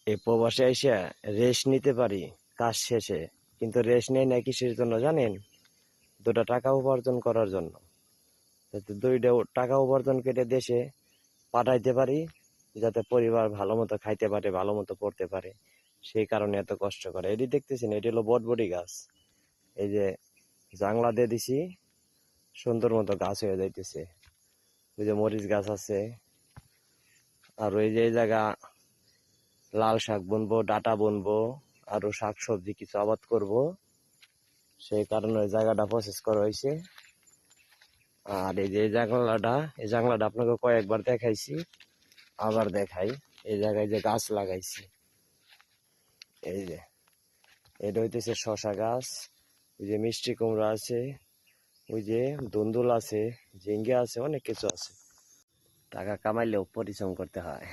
এই প্রবাসে এসে রেস্ট নিতে পারি কাজ শেষে, কিন্তু রেস্ট নেই না কিসের জন্য জানেন? দুটা টাকা উপার্জন করার জন্য। যাতে দুইটা টাকা উপার্জন করে দেশে পাঠাইতে পারি, যাতে পরিবার ভালো মতো খাইতে পারে, ভালো মতো পড়তে পারে। সেই কারণে এত কষ্ট করে। এটি দেখতেছেন, এটি হলো বটবটি গাছ। এই যে জাংলা দিয়ে দিছি, সুন্দর মতো গাছ হয়ে যাইতেছে। ওই যে মরিচ গাছ আছে, আর ওই যে এই জায়গা লাল শাক বুনবো, ডাটা বুনবো, আরো শাক সবজি কিছু আবাদ করব। সেই কারণে ওই জায়গাটা প্রসেস করা হয়েছে। আর এই যে এই জাংলাটা আপনাকে কয়েকবার দেখাইছি, আবার দেখাই। এই জায়গায় যে গাছ লাগাইছি, এই যে এটা হইতেছে শশা গাছ, ওই যে মিষ্টি কুমড়া আছে, ওই যে ধুন্দুল আছে, ঝিঙ্গে আছে, অনেক কিছু আছে। টাকা কামাইলেও পরিশ্রম করতে হয়।